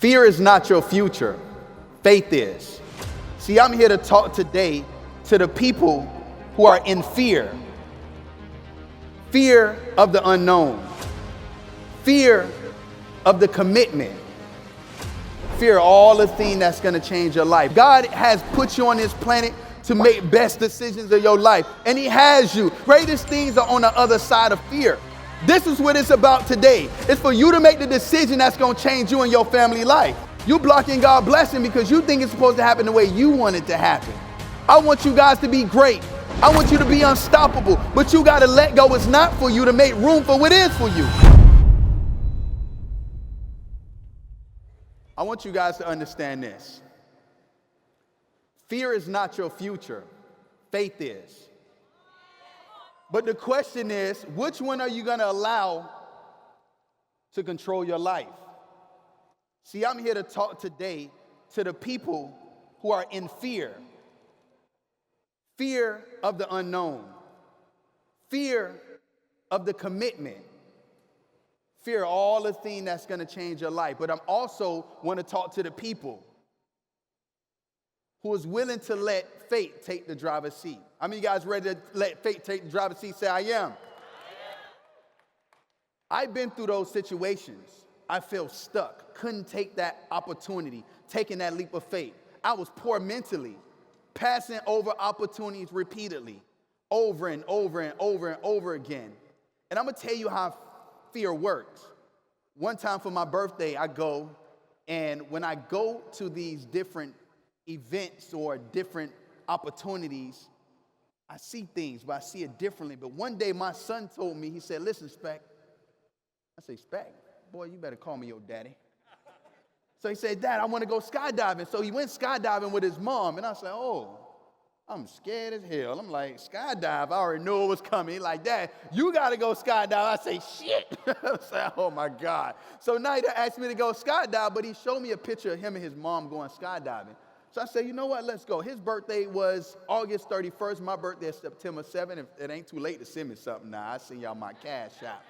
Fear is not your future. Faith is. See, I'm here to talk today to the people who are in fear. Fear of the unknown. Fear of the commitment. Fear of all the things that's going to change your life. God has put you on this planet to make best decisions of your life. And he has you. Greatest things are on the other side of fear. This is what it's about today. It's for you to make the decision that's going to change you and your family life. You blocking God's blessing because you think it's supposed to happen the way you want it to happen. I want you guys to be great. I want you to be unstoppable. But you got to let go what's not for you to make room for what is for you. I want you guys to understand this. Fear is not your future. Faith is. But the question is, which one are you going to allow to control your life? See, I'm here to talk today to the people who are in fear. Fear of the unknown. Fear of the commitment. Fear of all the things that's going to change your life. But I'm also want to talk to the people who is willing to let faith take the driver's seat. How many of you guys ready to let faith take the driver's seat? Say, I am. I've been through those situations. I felt stuck, couldn't take that opportunity, taking that leap of faith. I was poor mentally, passing over opportunities repeatedly, over and over and over and over again. And I'm going to tell you how fear works. One time for my birthday, I go, and when I go to these different events or different opportunities, I see things, but I see it differently. But one day my son told me, he said, listen, Speck. I say, Speck, boy, you better call me your daddy. So he said, Dad, I want to go skydiving. So he went skydiving with his mom. And I said, oh, I'm scared as hell. I'm like, skydive, I already knew it was coming. He like, Dad, you got to go skydive. I say, shit. I said, oh, my God. So now he asked me to go skydive, but he showed me a picture of him and his mom going skydiving. So I said, you know what, let's go. His birthday was August 31st. My birthday is September 7th. If it ain't too late to send me something now, I send y'all my cash app.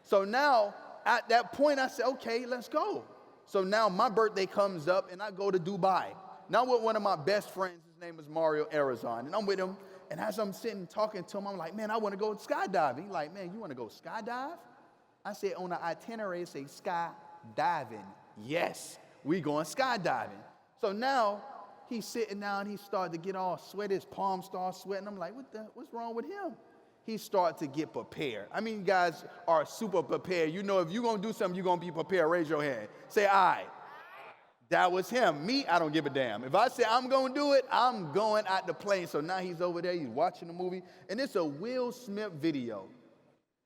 So now, at that point, I said, okay, let's go. So now my birthday comes up, and I go to Dubai. Now with one of my best friends, his name is Mario Arizon, and I'm with him, and as I'm sitting talking to him, I'm like, man, I want to go skydiving. He's like, man, you want to go skydive? I said, on the itinerary, it says skydiving. Yes, we going skydiving. So now, he's sitting down, he started to get all sweaty, his palms start sweating. I'm like, what's wrong with him? He started to get prepared. I mean, you guys are super prepared. You know, if you're going to do something, you're going to be prepared. Raise your hand. Say, aye. That was him. Me, I don't give a damn. If I say I'm going to do it, I'm going out the plane. So now he's over there, he's watching the movie, and it's a Will Smith video.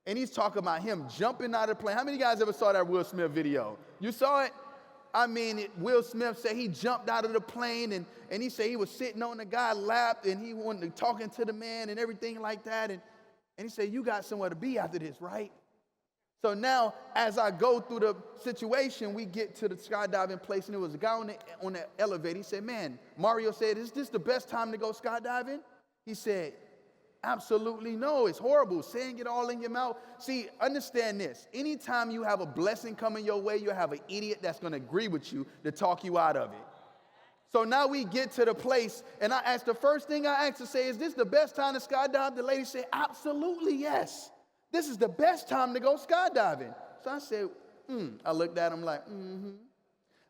And he's talking about him jumping out of the plane. How many of you guys ever saw that Will Smith video? You saw it? I mean, Will Smith said he jumped out of the plane, and he said he was sitting on the guy's lap, and he wanted to talking to the man and everything like that. And he said, you got somewhere to be after this, right? So now, as I go through the situation, we get to the skydiving place, and there was a guy on the elevator. He said, man, Mario said, is this the best time to go skydiving? He said, absolutely no, it's horrible, saying it all in your mouth. See, understand this. Anytime you have a blessing coming your way, you have an idiot that's going to agree with you to talk you out of it. So now we get to the place, and I asked, the first thing I asked to say, is this the best time to skydive? The lady said, absolutely yes. This is the best time to go skydiving. So I said, I looked at him like,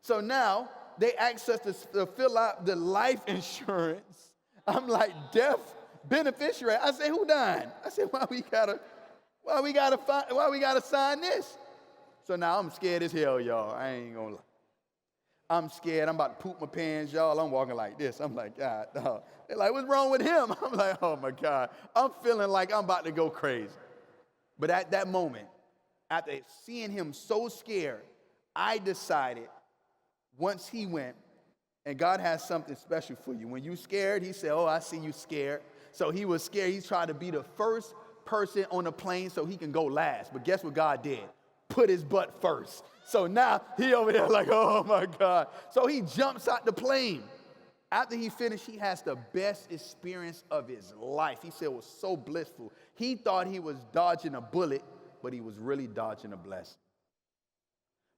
So now they asked us to fill out the life insurance. I'm like, death beneficiary. I said, who dying? I said, why we gotta sign this? So now I'm scared as hell, y'all. I ain't gonna lie. I'm scared. I'm about to poop my pants, y'all. I'm walking like this. I'm like, God, no. They're like, what's wrong with him? I'm like, oh my God. I'm feeling like I'm about to go crazy. But at that moment, after seeing him so scared, I decided once he went, and God has something special for you. When you scared, he said, oh, I see you scared. So he was scared. He tried to be the first person on the plane so he can go last. But guess what God did? Put his butt first. So now he over there like, oh my God. So he jumps out the plane. After he finished, he has the best experience of his life. He said it was so blissful. He thought he was dodging a bullet, but he was really dodging a blessing.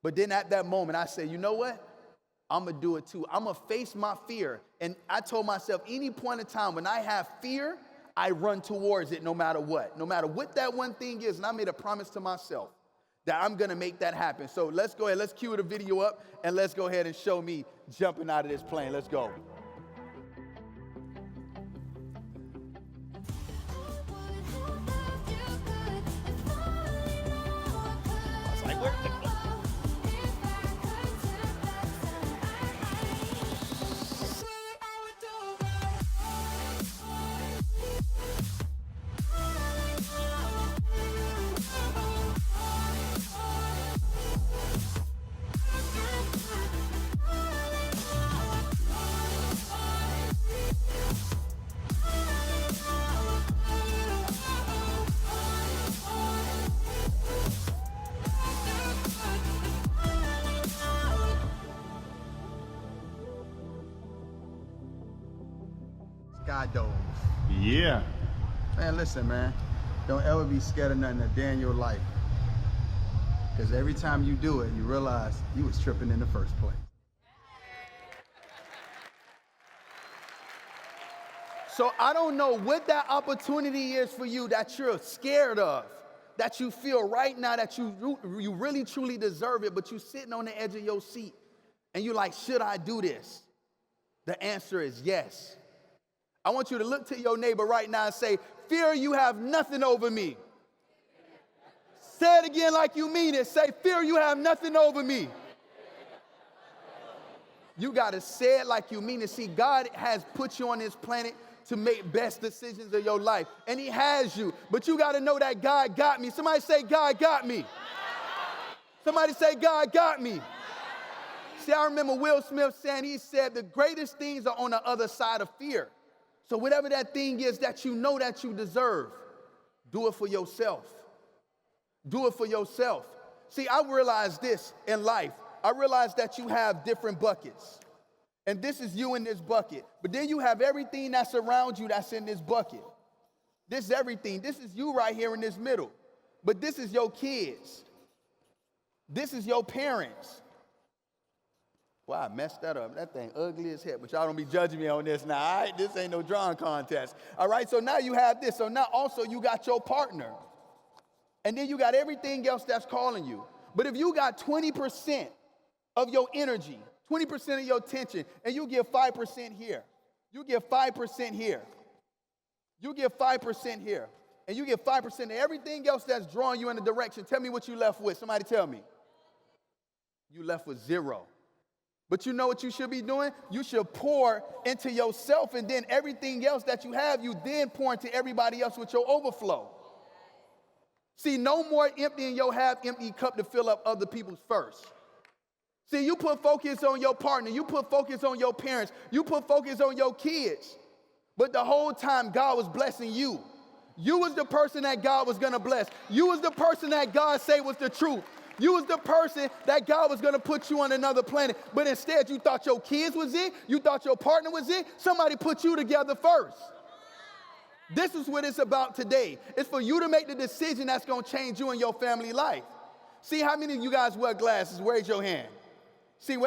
But then at that moment, I said, you know what? I'm going to do it too. I'm going to face my fear. And I told myself, any point in time when I have fear, I run towards it no matter what. No matter what that one thing is. And I made a promise to myself that I'm going to make that happen. So let's go ahead. Let's cue the video up, and let's go ahead and show me jumping out of this plane. Let's go. It's like, where the Sky dove. Yeah. Man, listen, man. Don't ever be scared of nothing a day in your life. Because every time you do it, you realize you was tripping in the first place. So I don't know what that opportunity is for you that you're scared of, that you feel right now that you really truly deserve it, but you're sitting on the edge of your seat and you're like, should I do this? The answer is yes. I want you to look to your neighbor right now and say, fear, you have nothing over me. Say it again like you mean it. Say, fear, you have nothing over me. You got to say it like you mean it. See, God has put you on this planet to make best decisions of your life. And he has you. But you got to know that God got me. Somebody say, God got me. Somebody say, God got me. See, I remember Will Smith saying, he said, the greatest things are on the other side of fear. So whatever that thing is that you know that you deserve, do it for yourself. Do it for yourself. See, I realized this in life. I realized that you have different buckets. And this is you in this bucket. But then you have everything that's around you that's in this bucket. This is everything. This is you right here in this middle. But this is your kids. This is your parents. Wow, I messed that up. That thing ugly as heck. But y'all don't be judging me on this now, all right? This ain't no drawing contest. All right, so now you have this. So now also you got your partner. And then you got everything else that's calling you. But if you got 20% of your energy, 20% of your attention, and you give 5% here, you give 5% here, you give 5% here, and you give 5% of everything else that's drawing you in a direction, tell me what you left with. Somebody tell me. You left with zero. But you know what you should be doing? You should pour into yourself, and then everything else that you have, you then pour into everybody else with your overflow. See, no more emptying your half-empty cup to fill up other people's first. See, you put focus on your partner. You put focus on your parents. You put focus on your kids. But the whole time, God was blessing you. You was the person that God was going to bless. You was the person that God said was the truth. You was the person that God was going to put you on another planet. But instead, you thought your kids was it. You thought your partner was it. Somebody put you together first. This is what it's about today. It's for you to make the decision that's going to change you and your family life. See, how many of you guys wear glasses? Raise your hand. See, boy,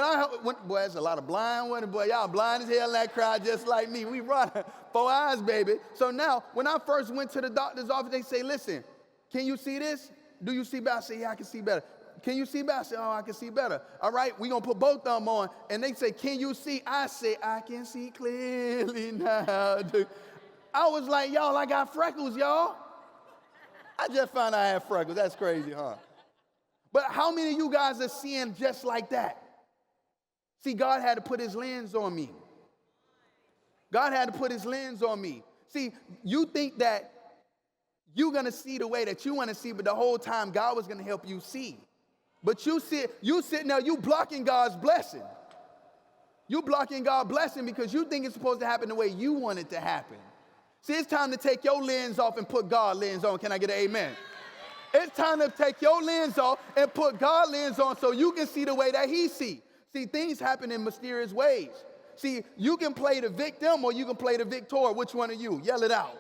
there's a lot of blind ones. Boy, y'all blind as hell in that crowd just like me. We run 4 eyes, baby. So now, when I first went to the doctor's office, they say, listen, can you see this? Do you see better? I say, yeah, I can see better. Can you see better? I say, oh, I can see better. All right, we're going to put both of them on. And they say, can you see? I say, I can see clearly now. I was like, y'all, I got freckles, y'all. I just found out I had freckles. That's crazy, huh? But how many of you guys are seeing just like that? See, God had to put his lens on me. God had to put his lens on me. See, you think that you're going to see the way that you want to see, but the whole time God was going to help you see. But you sitting there, you blocking God's blessing. You blocking God's blessing because you think it's supposed to happen the way you want it to happen. See, it's time to take your lens off and put God's lens on. Can I get an amen? It's time to take your lens off and put God's lens on so you can see the way that he sees. See, things happen in mysterious ways. See, you can play the victim or you can play the victor. Which one are you? Yell it out.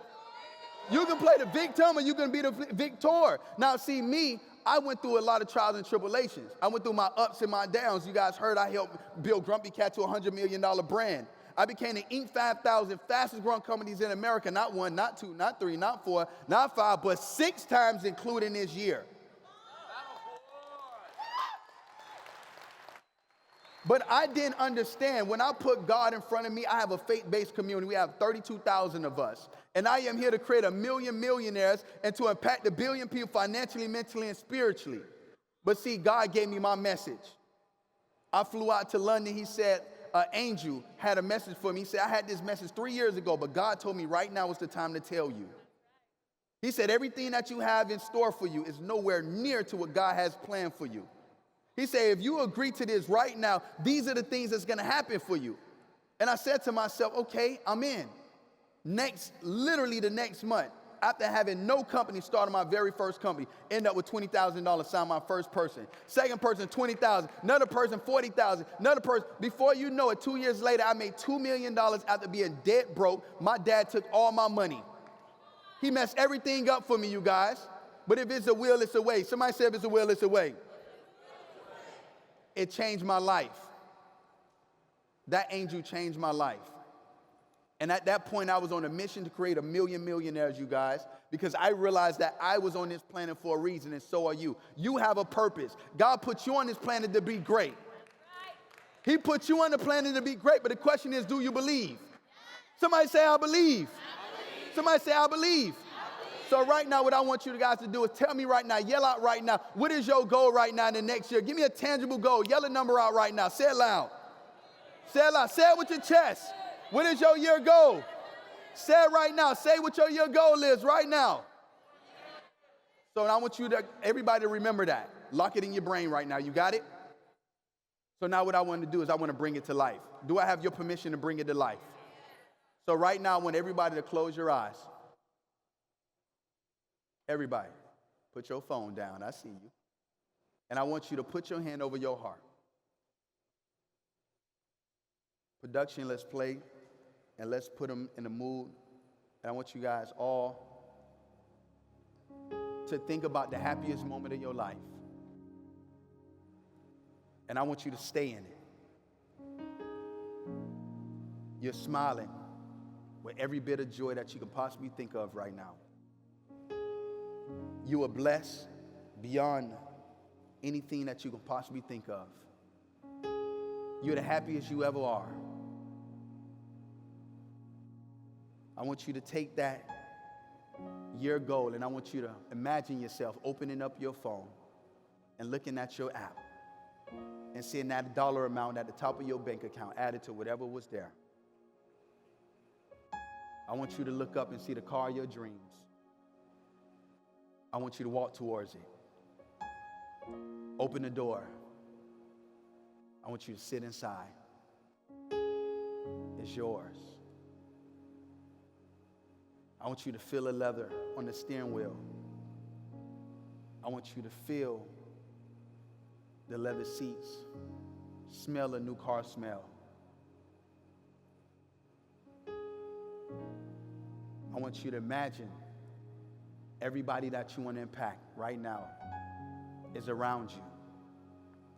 You can play the victim or you can be the victor. Now, see, me, I went through a lot of trials and tribulations. I went through my ups and my downs. You guys heard I helped build Grumpy Cat to a $100 million brand. I became the Inc. 5,000 fastest growing companies in America. Not one, not two, not three, not four, not five, but 6 times including this year. But I didn't understand. When I put God in front of me, I have a faith-based community. We have 32,000 of us. And I am here to create 1 million millionaires and to impact 1 billion people financially, mentally, and spiritually. But see, God gave me my message. I flew out to London. He said, Angel had a message for me. He said, I had this message 3 years ago, but God told me right now is the time to tell you. He said, everything that you have in store for you is nowhere near to what God has planned for you. He said, if you agree to this right now, these are the things that's going to happen for you. And I said to myself, okay, I'm in. Literally the next month, after having no company, started my very first company, end up with $20,000, signed my first person. Second person, $20,000. Another person, $40,000. Another person, before you know it, 2 years later, I made $2 million after being dead broke. My dad took all my money. He messed everything up for me, you guys. But if it's a will, it's a way. Somebody say if it's a will, it's a way. It changed my life. That angel changed my life. And at that point, I was on a mission to create 1 million millionaires, you guys, because I realized that I was on this planet for a reason, and so are you. You have a purpose. God put you on this planet to be great. He put you on the planet to be great, but the question is, do you believe? Somebody say, I believe. Somebody say, I believe. So right now, what I want you guys to do is tell me right now, yell out right now, what is your goal right now in the next year? Give me a tangible goal. Yell a number out right now. Say it loud. Say it loud. Say it with your chest. What is your year goal? Say it right now. Say what your year goal is right now. So I want everybody to remember that. Lock it in your brain right now. You got it? So now what I want to do is I want to bring it to life. Do I have your permission to bring it to life? So right now, I want everybody to close your eyes. Everybody, put your phone down. I see you. And I want you to put your hand over your heart. Production, let's play, and let's put them in the mood. And I want you guys all to think about the happiest moment of your life. And I want you to stay in it. You're smiling with every bit of joy that you can possibly think of right now. You are blessed beyond anything that you can possibly think of. You're the happiest you ever are. I want you to take that year goal, and I want you to imagine yourself opening up your phone and looking at your app and seeing that dollar amount at the top of your bank account added to whatever was there. I want you to look up and see the car of your dreams. I want you to walk towards it. Open the door. I want you to sit inside. It's yours. I want you to feel the leather on the steering wheel. I want you to feel the leather seats, smell a new car smell. I want you to imagine everybody that you want to impact right now is around you.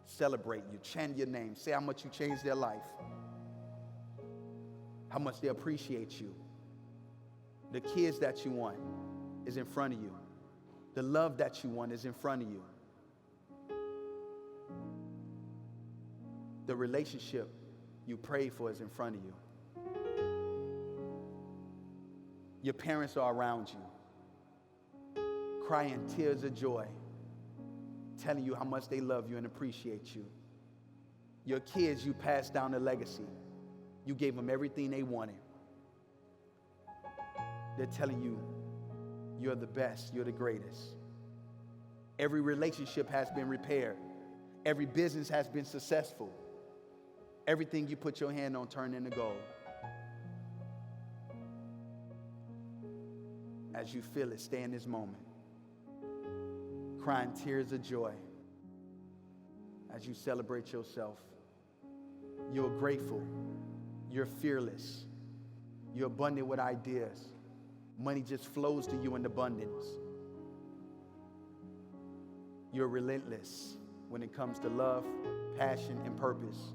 Celebrate you, chant your name, say how much you changed their life, how much they appreciate you. The kids that you want is in front of you. The love that you want is in front of you. The relationship you prayed for is in front of you. Your parents are around you, crying tears of joy, telling you how much they love you and appreciate you. Your kids, you passed down the legacy. You gave them everything they wanted. They're telling you, you're the best, you're the greatest. Every relationship has been repaired. Every business has been successful. Everything you put your hand on turned into gold. As you feel it, stay in this moment, crying tears of joy as you celebrate yourself. You're grateful. You're fearless. You're abundant with ideas. Money just flows to you in abundance. You're relentless when it comes to love, passion, and purpose.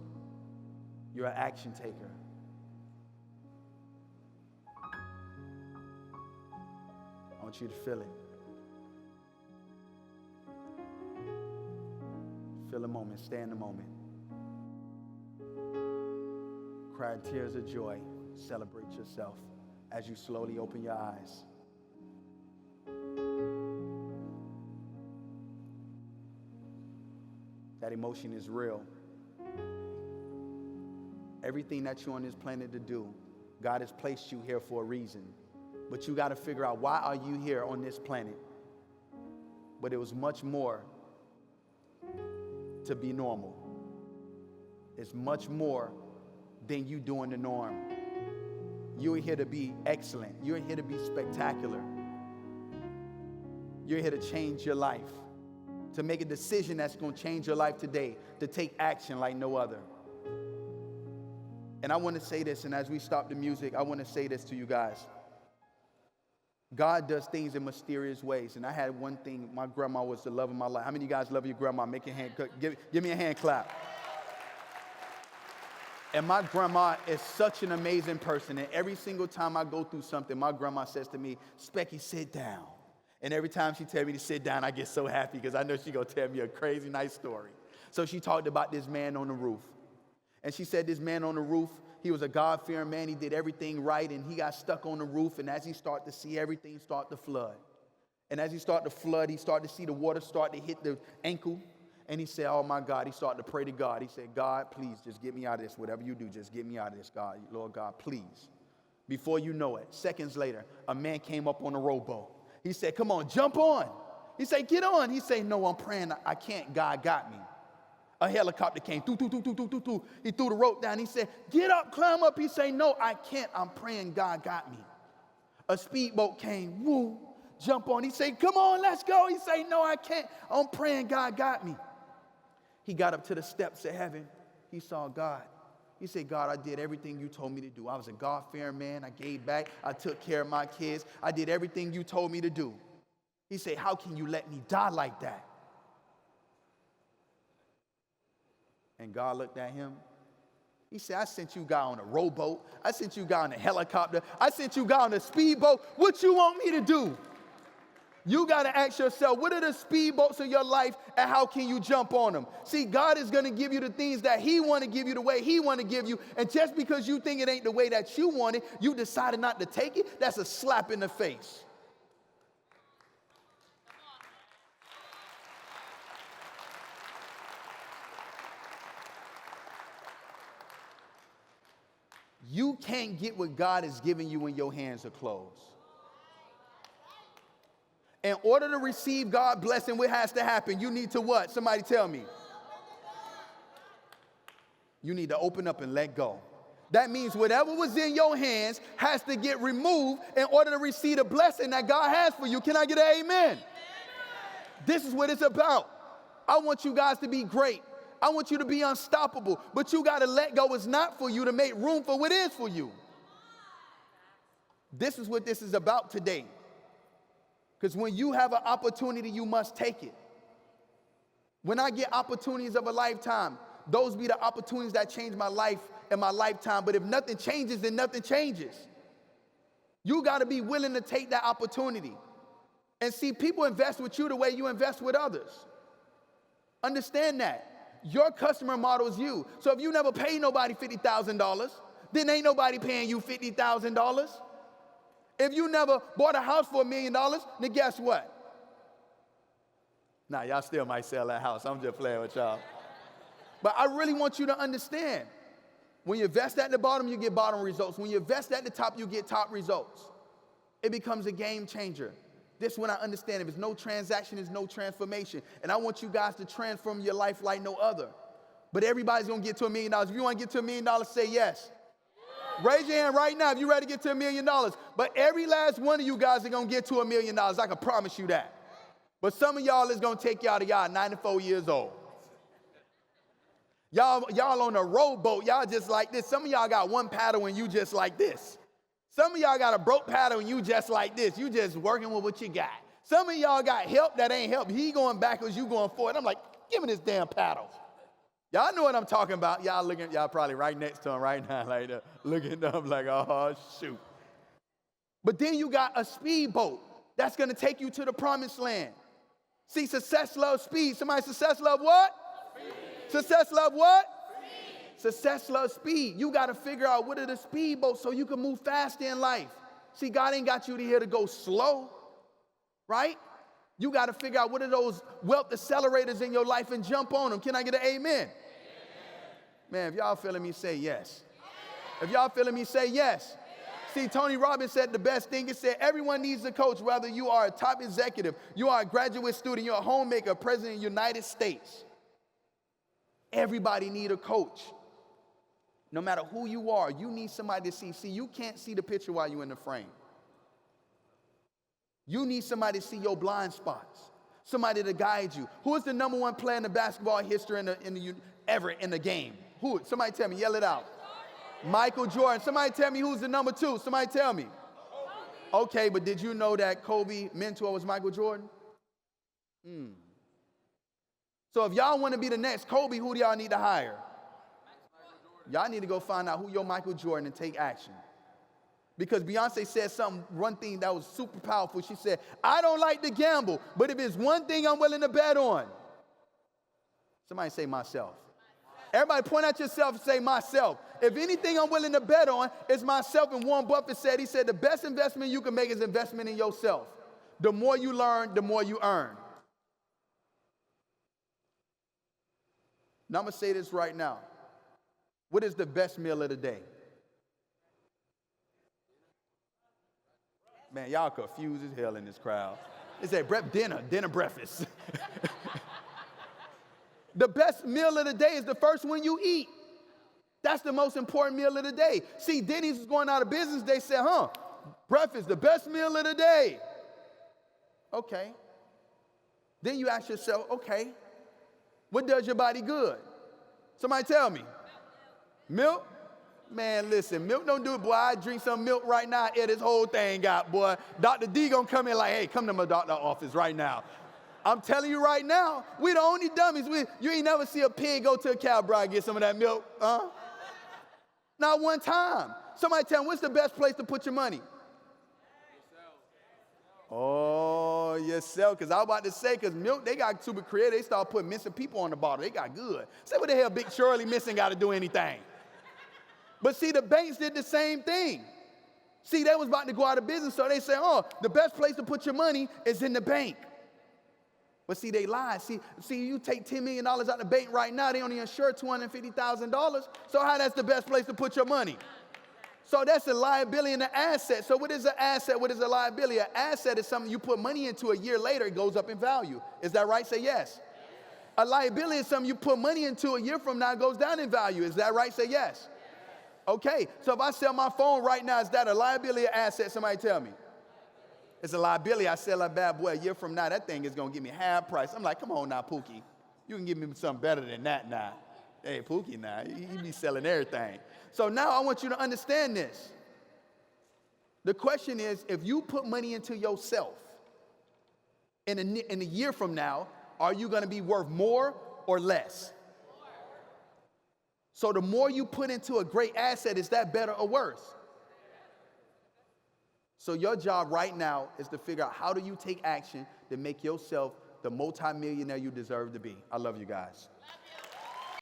You're an action taker. I want you to feel it. Feel a moment, stay in the moment. Cry tears of joy, celebrate yourself as you slowly open your eyes. That emotion is real. Everything that you're on this planet to do, God has placed you here for a reason. But you got to figure out, why are you here on this planet? But it was much more to be normal. It's much more than you doing the norm. You're here to be excellent. You're here to be spectacular. You're here to change your life, to make a decision that's going to change your life today, to take action like no other. And I want to say this, and as we stop the music, I want to say this to you guys. God does things in mysterious ways. And I had one thing, my grandma was the love of my life. How many of you guys love your grandma? Make your hand, give me a hand clap. And my grandma is such an amazing person. And every single time I go through something, my grandma says to me, Specky, sit down. And every time she tells me to sit down, I get so happy because I know she's going to tell me a crazy, nice story. So she talked about this man on the roof. And she said this man on the roof, he was a God-fearing man. He did everything right, and he got stuck on the roof. And as he started to see everything start to flood, and as he started to flood, he started to see the water start to hit the ankle. And he said, oh, my God. He started to pray to God. He said, God, please, just get me out of this. Whatever you do, just get me out of this, God. Lord God, please. Before you know it, seconds later, a man came up on a rowboat. He said, come on, jump on. He said, get on. He said, no, I'm praying. I can't. God got me. A helicopter came. He threw the rope down. He said, get up, climb up. He said, no, I can't. I'm praying. God got me. A speedboat came. Woo, jump on. He said, come on, let's go. He said, no, I can't. I'm praying. God got me. He got up to the steps of heaven. He saw God. He said, God, I did everything you told me to do. I was a God-fearing man. I gave back. I took care of my kids. I did everything you told me to do. He said, how can you let me die like that? And God looked at him. He said, I sent you guy on a rowboat. I sent you guy on a helicopter. I sent you guy on a speedboat. What you want me to do? You got to ask yourself, what are the speedboats of your life and how can you jump on them? See, God is going to give you the things that he want to give you the way he want to give you. And just because you think it ain't the way that you want it, you decided not to take it, that's a slap in the face. You can't get what God is giving you when your hands are closed. In order to receive God's blessing, what has to happen? You need to what? Somebody tell me. You need to open up and let go. That means whatever was in your hands has to get removed in order to receive the blessing that God has for you. Can I get an amen? Amen. This is what it's about. I want you guys to be great. I want you to be unstoppable. But you got to let go what's not for you to make room for what is for you. This is what this is about today. Because when you have an opportunity, you must take it. When I get opportunities of a lifetime, those be the opportunities that change my life and my lifetime. But if nothing changes, then nothing changes. You got to be willing to take that opportunity. And see, people invest with you the way you invest with others. Understand that. Your customer model is you. So if you never pay nobody $50,000, then ain't nobody paying you $50,000. If you never bought a house for $1 million, then guess what? Nah, y'all still might sell that house. I'm just playing with y'all. But I really want you to understand, when you invest at the bottom, you get bottom results. When you invest at the top, you get top results. It becomes a game changer. This is when I understand. If there's no transaction, there's no transformation. And I want you guys to transform your life like no other. But everybody's going to get to $1 million. If you want to get to $1 million, say yes. Raise your hand right now if you're ready to get to $1 million. But every last one of you guys are going to get to $1 million. I can promise you that. But some of y'all is going to take y'all to y'all 94 years old. Y'all on a rowboat. Y'all just like this. Some of y'all got one paddle and you just like this. Some of y'all got a broke paddle and you just like this. You just working with what you got. Some of y'all got help that ain't help. He going backwards, you going forward. I'm like, give me this damn paddle. Y'all know what I'm talking about. Y'all probably right next to him right now, like that, looking up like, oh, shoot. But then you got a speedboat that's going to take you to the promised land. See, success loves speed. Somebody, success love what? Speed. Success love what? Speed. Success loves speed. You got to figure out what are the speedboats so you can move faster in life. See, God ain't got you here to go slow, right? You got to figure out what are those wealth accelerators in your life and jump on them. Can I get an amen? Amen. Man, if y'all feeling me, say yes. If y'all feeling me, say yes. See, Tony Robbins said the best thing. He said, everyone needs a coach, whether you are a top executive, you are a graduate student, you're a homemaker, president of the United States. Everybody need a coach. No matter who you are, you need somebody to see. See, you can't see the picture while you're in the frame. You need somebody to see your blind spots, somebody to guide you. Who is the number one player in the basketball history ever in the game? Who? Somebody tell me, yell it out. Michael Jordan. Somebody tell me who's the number two. Somebody tell me. Okay, but did you know that Kobe's mentor was Michael Jordan? So if y'all want to be the next Kobe, who do y'all need to hire? Y'all need to go find out who your Michael Jordan and take action. Because Beyonce said one thing that was super powerful. She said, I don't like to gamble, but if it's one thing I'm willing to bet on. Somebody say myself. Everybody point at yourself and say myself. If anything I'm willing to bet on, it's myself. And Warren Buffett said, he said, the best investment you can make is investment in yourself. The more you learn, the more you earn. Now I'm going to say this right now. What is the best meal of the day? Man, y'all confused as hell in this crowd. They say dinner, breakfast. The best meal of the day is the first one you eat. That's the most important meal of the day. See, Denny's is going out of business. They said, breakfast, the best meal of the day. Okay. Then you ask yourself, okay, what does your body good? Somebody tell me. Milk? Man, listen, milk don't do it, boy. I drink some milk right now. This whole thing got, boy. Dr. D gonna come in like, hey, come to my doctor's office right now. I'm telling you right now, we the only dummies. You ain't never see a pig go to a cow bride and get some of that milk, huh? Not one time. Somebody tell me, what's the best place to put your money? Oh, yourself. Because I was about to say, because milk, they got super creative. They start putting missing people on the bottle. They got good. Say, what the hell Big Shirley missing got to do anything? But see, the banks did the same thing. See, they was about to go out of business, so they say, the best place to put your money is in the bank. But see, they lied. See, you take $10 million out of the bank right now, they only insure $250,000. So how that's the best place to put your money? So that's a liability and an asset. So what is an asset? What is a liability? An asset is something you put money into a year later, it goes up in value. Is that right? Say yes. A liability is something you put money into a year from now, it goes down in value. Is that right? Say yes. Okay, so if I sell my phone right now, is that a liability or asset? Somebody tell me. It's a liability. I sell that bad boy a year from now, that thing is going to give me half price. I'm like, come on now, Pookie. You can give me something better than that now. Hey, Pookie now, he be selling everything. So now I want you to understand this. The question is, if you put money into yourself, in a year from now, are you going to be worth more or less? So the more you put into a great asset, is that better or worse? So your job right now is to figure out how do you take action to make yourself the multimillionaire you deserve to be. I love you guys.